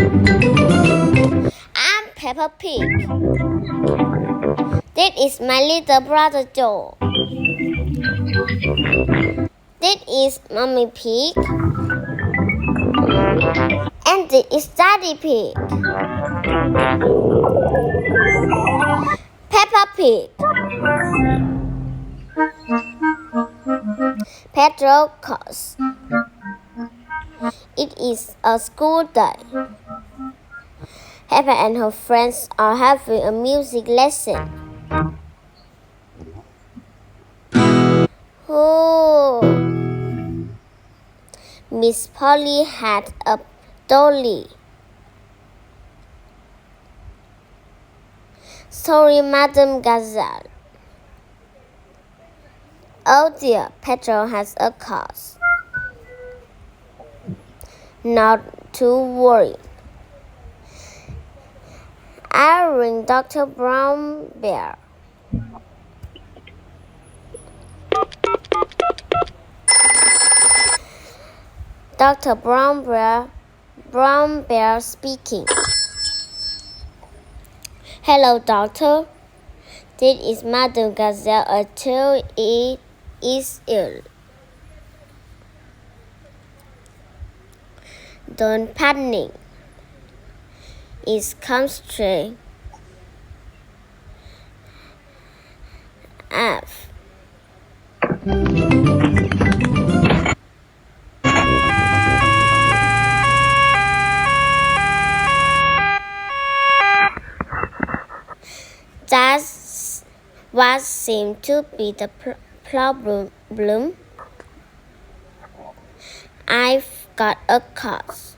I'm Peppa Pig. This is my little brother Joe. This is Mommy Pig. And this is Daddy Pig. Peppa Pig. Pedro calls. It is a school day. Peppa and her friends are having a music lesson. Oh, Miss Polly had a dolly. Sorry, Madam Gazelle. Oh dear, Pedro has a cough. Not to worry. I'll ring Dr. Brown Bear. Dr. Brown Bear speaking. Hello, doctor. This is Madam Gazelle until it is ill. Don't panic. It comes straight up. That's what seemed to be the problem. I've got a cough.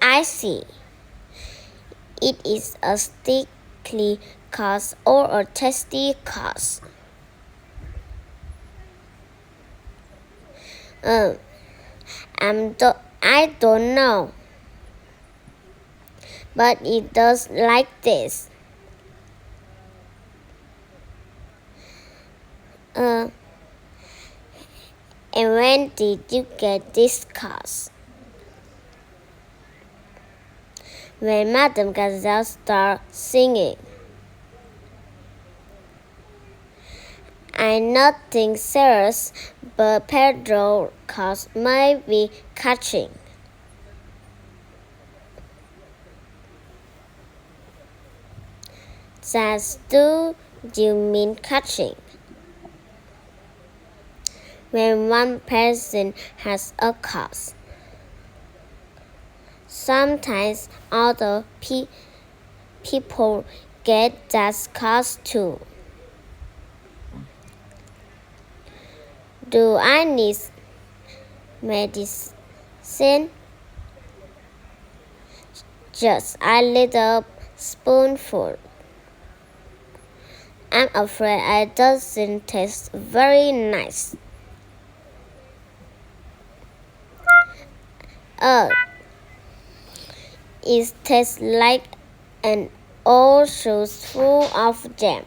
I see. It is a sticky cough or a tasty cough. I don't know. But it does like this. And when did you get this cough? When Madam Gazelle started singing. I'm nothing serious, but Pedro's cough might be catching. That's do you mean catching? When one person has a cough, sometimes other people get that cough too. Do I need medicine? Just a little spoonful. I'm afraid it doesn't taste very nice. It tastes like an old shoe full of jam.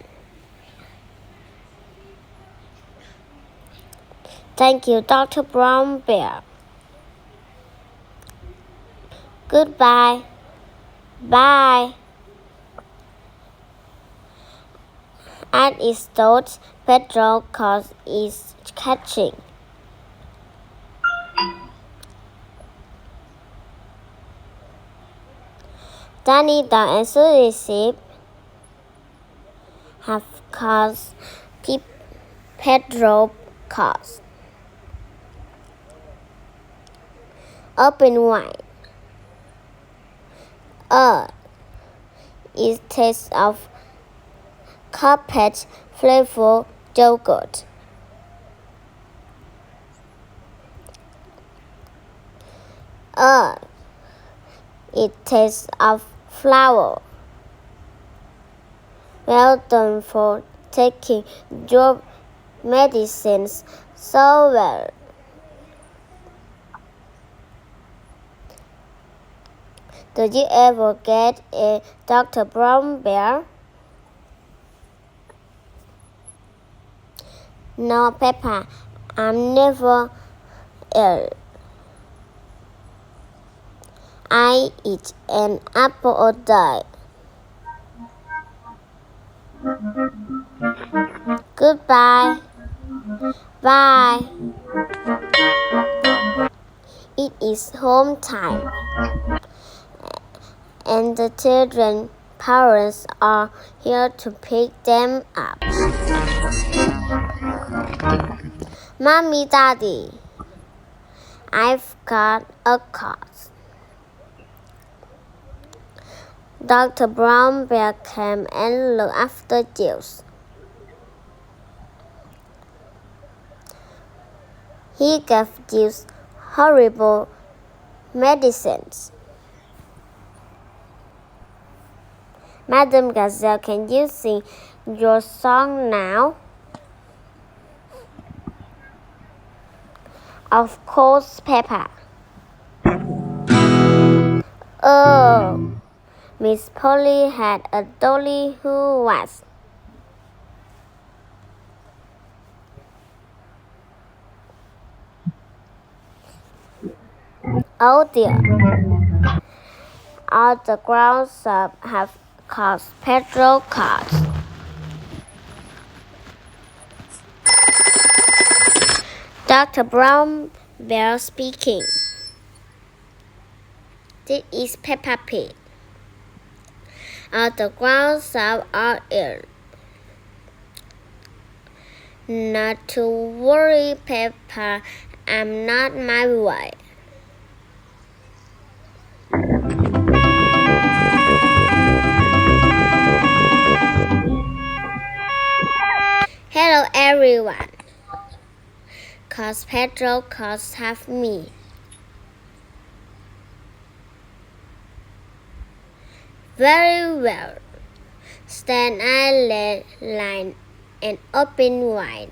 Thank you, Dr. Brown Bear. Goodbye. Bye. At its thought, Pedro's cough is catching. Danny, Dog, and Susie have caused Pedro's cough. Open wide. It tastes of carpet flavored yogurt. It tastes of flour. Well done for taking your medicines so well. Did you ever get a Dr. Brown Bear? No, Peppa, I'm never ill. I eat an apple a day. Goodbye. Bye. It is home time, and the children's parents are here to pick them up. Mommy, Daddy, I've got a cold. Dr. Brown Bear came and looked after Jules. He gave Jules horrible medicines. Madam Gazelle, can you sing your song now? Of course, Peppa. Oh, Miss Polly had a dolly who was. Oh dear. All the grown-ups have cars, petrol cars. Dr. Brown Bear speaking. This is Peppa Pig. All the grown-ups are ill. Not to worry, Peppa. I'm not my way. Hello everyone. Cause petrol cars have me. Very well. Stand I line and open wide.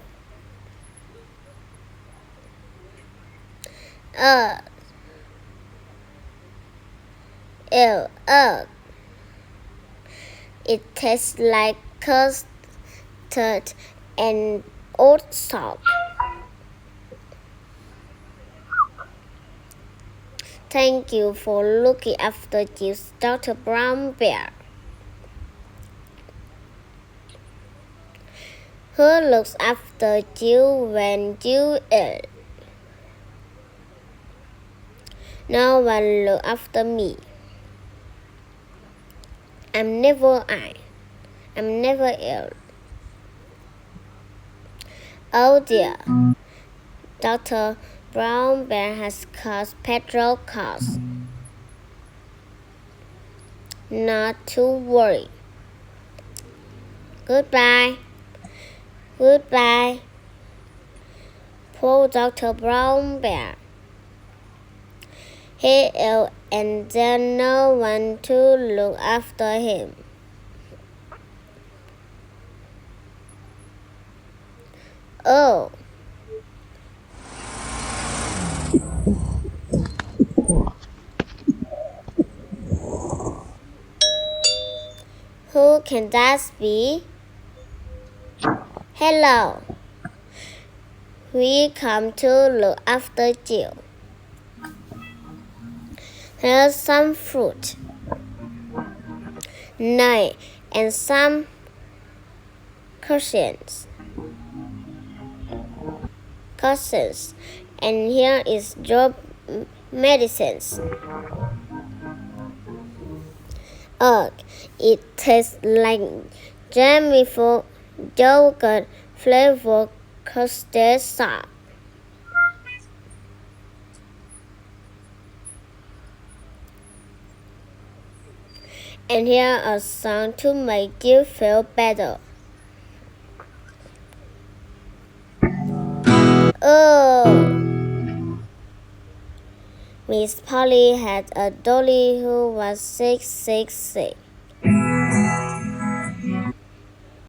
Ugh. Ew, ugh. It tastes like custard and old salt. Thank you for looking after Jules, Dr. Brown Bear. Who looks after you when you ill? No one looks after me. I'm never ill. Oh dear. Dr. Brown Bear has cars, petrol cars. Not to worry. Goodbye. Goodbye. Poor Dr. Brown Bear. He ill and there's no one to look after him. Oh. Who can that be? Hello. We come to look after you. Here's some fruit. Nay, and some cushions. And here is your medicines. Ugh, it tastes like jam with yogurt flavored custard sauce. And here a song to make you feel better. Oh, Miss Polly had a dolly who was sick.